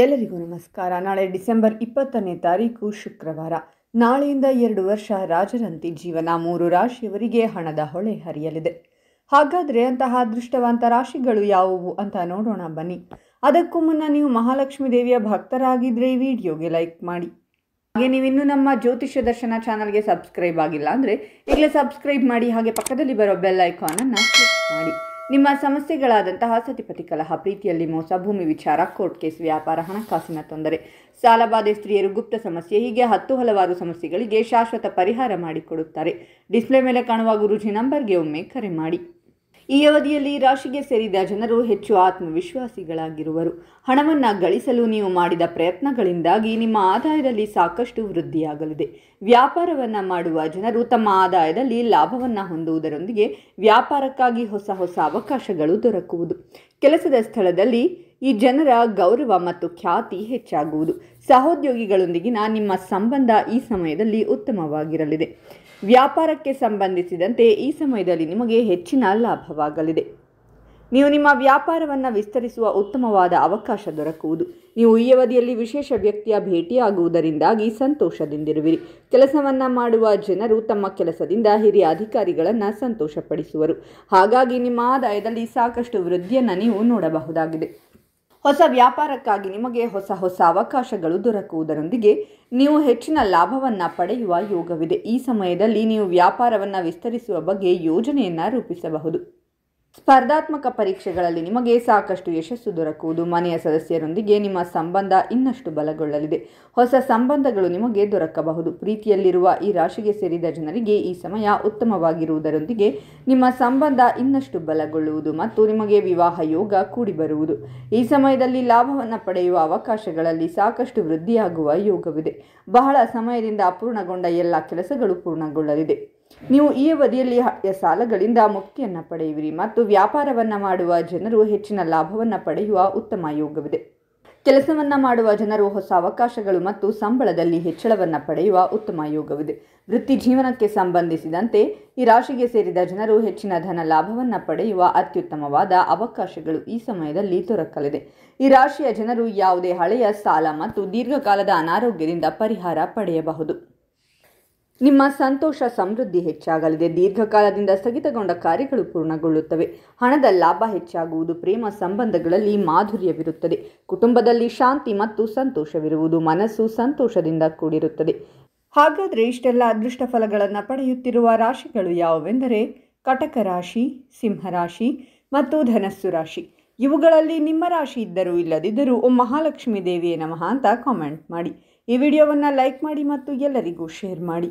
ಎಲ್ಲರಿಗೂ ನಮಸ್ಕಾರ. ನಾಳೆ ಡಿಸೆಂಬರ್ 20ನೇ ತಾರೀಕು ಶುಕ್ರವಾರ. ನಾಳೆಯಿಂದ 2 ವರ್ಷ ರಾಜರಂತಿ ಜೀವನ. 3 ರಾಶಿಯವರಿಗೆ ಹಣದ ಹೊಳೆ ಹರಿಯಲಿದೆ. ಹಾಗಾದರೆ ಅಂತಹ ಅದೃಷ್ಟವಂತ ರಾಶಿಗಳು ಯಾವುವು ಅಂತ ನೋಡೋಣ ಬನ್ನಿ. ಅದಕ್ಕೂ ಮುನ್ನ ನೀವು ಮಹಾಲಕ್ಷ್ಮೀ ದೇವಿಯ ಭಕ್ತರಾಗಿದ್ದರೆ ಈ ವಿಡಿಯೋಗೆ ಲೈಕ್ ಮಾಡಿ. ಹಾಗೆ ನೀವಿನ್ನೂ ನಮ್ಮ ಜ್ಯೋತಿಷ್ಯ ದರ್ಶನ ಚಾನಲ್ಗೆ ಸಬ್ಸ್ಕ್ರೈಬ್ ಆಗಿಲ್ಲ ಅಂದರೆ ಈಗಲೇ ಸಬ್ಸ್ಕ್ರೈಬ್ ಮಾಡಿ. ಹಾಗೆ ಪಕ್ಕದಲ್ಲಿ ಬರೋ ಬೆಲ್ ಐಕಾನನ್ನು ಕ್ಲಿಕ್ ಮಾಡಿ. ನಿಮ್ಮ ಸಮಸ್ಯೆಗಳಾದಂತಹ ಸತಿಪತಿ ಕಲಹ, ಪ್ರೀತಿಯಲ್ಲಿ ಮೋಸ, ಭೂಮಿ ವಿಚಾರ, ಕೋರ್ಟ್ ಕೇಸ್, ವ್ಯಾಪಾರ, ಹಣಕಾಸಿನ ತೊಂದರೆ, ಸಾಲಬಾಧೆ, ಸ್ತ್ರೀಯರು, ಗುಪ್ತ ಸಮಸ್ಯೆ, ಹೀಗೆ ಹಲವಾರು ಸಮಸ್ಯೆಗಳಿಗೆ ಶಾಶ್ವತ ಪರಿಹಾರ ಮಾಡಿಕೊಡುತ್ತಾರೆ. ಡಿಸ್ಪ್ಲೇ ಮೇಲೆ ಕಾಣುವ ಗುರೂಜಿ ನಂಬರ್ಗೆ ಒಮ್ಮೆ ಕರೆ ಮಾಡಿ. ಈ ಅವಧಿಯಲ್ಲಿ ರಾಶಿಗೆ ಸೇರಿದ ಜನರು ಹೆಚ್ಚು ಆತ್ಮವಿಶ್ವಾಸಿಗಳಾಗಿರುವರು. ಹಣವನ್ನು ಗಳಿಸಲು ನೀವು ಮಾಡಿದ ಪ್ರಯತ್ನಗಳಿಂದಾಗಿ ನಿಮ್ಮ ಆದಾಯದಲ್ಲಿ ಸಾಕಷ್ಟು ವೃದ್ಧಿಯಾಗಲಿದೆ. ವ್ಯಾಪಾರವನ್ನು ಮಾಡುವ ಜನರು ತಮ್ಮ ಆದಾಯದಲ್ಲಿ ಲಾಭವನ್ನು ಹೊಂದುವುದರೊಂದಿಗೆ ವ್ಯಾಪಾರಕ್ಕಾಗಿ ಹೊಸ ಅವಕಾಶಗಳು ದೊರಕುವುದು. ಕೆಲಸದ ಸ್ಥಳದಲ್ಲಿ ಈ ಜನರ ಗೌರವ ಮತ್ತು ಖ್ಯಾತಿ ಹೆಚ್ಚಾಗುವುದು. ಸಹೋದ್ಯೋಗಿಗಳೊಂದಿಗಿನ ನಿಮ್ಮ ಸಂಬಂಧ ಈ ಸಮಯದಲ್ಲಿ ಉತ್ತಮವಾಗಿರಲಿದೆ. ವ್ಯಾಪಾರಕ್ಕೆ ಸಂಬಂಧಿಸಿದಂತೆ ಈ ಸಮಯದಲ್ಲಿ ನಿಮಗೆ ಹೆಚ್ಚಿನ ಲಾಭವಾಗಲಿದೆ. ನೀವು ನಿಮ್ಮ ವ್ಯಾಪಾರವನ್ನು ವಿಸ್ತರಿಸುವ ಉತ್ತಮವಾದ ಅವಕಾಶ ದೊರಕುವುದು. ನೀವು ಈ ಅವಧಿಯಲ್ಲಿ ವಿಶೇಷ ವ್ಯಕ್ತಿಯ ಭೇಟಿಯಾಗುವುದರಿಂದಾಗಿ ಸಂತೋಷದಿಂದಿರುವಿರಿ. ಕೆಲಸವನ್ನು ಮಾಡುವ ಜನರು ತಮ್ಮ ಕೆಲಸದಿಂದ ಹಿರಿಯ ಅಧಿಕಾರಿಗಳನ್ನು ಸಂತೋಷಪಡಿಸುವರು. ಹಾಗಾಗಿ ನಿಮ್ಮ ಆದಾಯದಲ್ಲಿ ಸಾಕಷ್ಟು ವೃದ್ಧಿಯನ್ನು ನೀವು ನೋಡಬಹುದಾಗಿದೆ. ಹೊಸ ವ್ಯಾಪಾರಕ್ಕಾಗಿ ನಿಮಗೆ ಹೊಸ ಅವಕಾಶಗಳು ದೊರಕುವುದರೊಂದಿಗೆ ನೀವು ಹೆಚ್ಚಿನ ಲಾಭವನ್ನು ಪಡೆಯುವ ಯೋಗವಿದೆ. ಈ ಸಮಯದಲ್ಲಿ ನೀವು ವ್ಯಾಪಾರವನ್ನು ವಿಸ್ತರಿಸುವ ಬಗ್ಗೆ ಯೋಜನೆಯನ್ನು ರೂಪಿಸಬಹುದು. ಸ್ಪರ್ಧಾತ್ಮಕ ಪರೀಕ್ಷೆಗಳಲ್ಲಿ ನಿಮಗೆ ಸಾಕಷ್ಟು ಯಶಸ್ಸು ದೊರಕುವುದು. ಮನೆಯ ಸದಸ್ಯರೊಂದಿಗೆ ನಿಮ್ಮ ಸಂಬಂಧ ಇನ್ನಷ್ಟು ಬಲಗೊಳ್ಳಲಿದೆ. ಹೊಸ ಸಂಬಂಧಗಳು ನಿಮಗೆ ದೊರಕಬಹುದು. ಪ್ರೀತಿಯಲ್ಲಿರುವ ಈ ರಾಶಿಗೆ ಸೇರಿದ ಜನರಿಗೆ ಈ ಸಮಯ ಉತ್ತಮವಾಗಿರುವುದರೊಂದಿಗೆ ನಿಮ್ಮ ಸಂಬಂಧ ಇನ್ನಷ್ಟು ಬಲಗೊಳ್ಳುವುದು ಮತ್ತು ನಿಮಗೆ ವಿವಾಹ ಯೋಗ ಕೂಡಿಬರುವುದು. ಈ ಸಮಯದಲ್ಲಿ ಲಾಭವನ್ನು ಪಡೆಯುವ ಅವಕಾಶಗಳಲ್ಲಿ ಸಾಕಷ್ಟು ವೃದ್ಧಿಯಾಗುವ ಯೋಗವಿದೆ. ಬಹಳ ಸಮಯದಿಂದ ಅಪೂರ್ಣಗೊಂಡ ಎಲ್ಲ ಕೆಲಸಗಳು ಪೂರ್ಣಗೊಳ್ಳಲಿದೆ. ನೀವು ಈ ಅವಧಿಯಲ್ಲಿ ಹಳೆಯ ಸಾಲಗಳಿಂದ ಮುಕ್ತಿಯನ್ನು ಪಡೆಯುವಿರಿ ಮತ್ತು ವ್ಯಾಪಾರವನ್ನು ಮಾಡುವ ಜನರು ಹೆಚ್ಚಿನ ಲಾಭವನ್ನು ಪಡೆಯುವ ಉತ್ತಮ ಯೋಗವಿದೆ. ಕೆಲಸವನ್ನು ಮಾಡುವ ಜನರು ಹೊಸ ಅವಕಾಶಗಳು ಮತ್ತು ಸಂಬಳದಲ್ಲಿ ಹೆಚ್ಚಳವನ್ನು ಪಡೆಯುವ ಉತ್ತಮ ಯೋಗವಿದೆ. ವೃತ್ತಿ ಜೀವನಕ್ಕೆ ಸಂಬಂಧಿಸಿದಂತೆ ಈ ರಾಶಿಗೆ ಸೇರಿದ ಜನರು ಹೆಚ್ಚಿನ ಧನ ಲಾಭವನ್ನು ಪಡೆಯುವ ಅತ್ಯುತ್ತಮವಾದ ಅವಕಾಶಗಳು ಈ ಸಮಯದಲ್ಲಿ ದೊರಕಲಿದೆ. ಈ ರಾಶಿಯ ಜನರು ಯಾವುದೇ ಹಳೆಯ ಸಾಲ ಮತ್ತು ದೀರ್ಘಕಾಲದ ಅನಾರೋಗ್ಯದಿಂದ ಪರಿಹಾರ ಪಡೆಯಬಹುದು. ನಿಮ್ಮ ಸಂತೋಷ ಸಮೃದ್ಧಿ ಹೆಚ್ಚಾಗಲಿದೆ. ದೀರ್ಘಕಾಲದಿಂದ ಸ್ಥಗಿತಗೊಂಡ ಕಾರ್ಯಗಳು ಪೂರ್ಣಗೊಳ್ಳುತ್ತವೆ. ಹಣದ ಲಾಭ ಹೆಚ್ಚಾಗುವುದು. ಪ್ರೇಮ ಸಂಬಂಧಗಳಲ್ಲಿ ಮಾಧುರ್ಯವಿರುತ್ತದೆ. ಕುಟುಂಬದಲ್ಲಿ ಶಾಂತಿ ಮತ್ತು ಸಂತೋಷವಿರುವುದು. ಮನಸ್ಸು ಸಂತೋಷದಿಂದ ಕೂಡಿರುತ್ತದೆ. ಹಾಗಾದರೆ ಇಷ್ಟೆಲ್ಲ ಅದೃಷ್ಟ ಫಲಗಳನ್ನು ಪಡೆಯುತ್ತಿರುವ ರಾಶಿಗಳು ಯಾವುವೆಂದರೆ ಕಟಕ ರಾಶಿ, ಸಿಂಹರಾಶಿ ಮತ್ತು ಧನಸ್ಸು ರಾಶಿ. ಇವುಗಳಲ್ಲಿ ನಿಮ್ಮ ರಾಶಿ ಇದ್ದರೂ ಇಲ್ಲದಿದ್ದರೂ ಓಂ ಮಹಾಲಕ್ಷ್ಮೀ ದೇವಿಯೇ ನಮಃ ಅಂತ ಕಾಮೆಂಟ್ ಮಾಡಿ. ಈ ವಿಡಿಯೋವನ್ನು ಲೈಕ್ ಮಾಡಿ ಮತ್ತು ಎಲ್ಲರಿಗೂ ಶೇರ್ ಮಾಡಿ.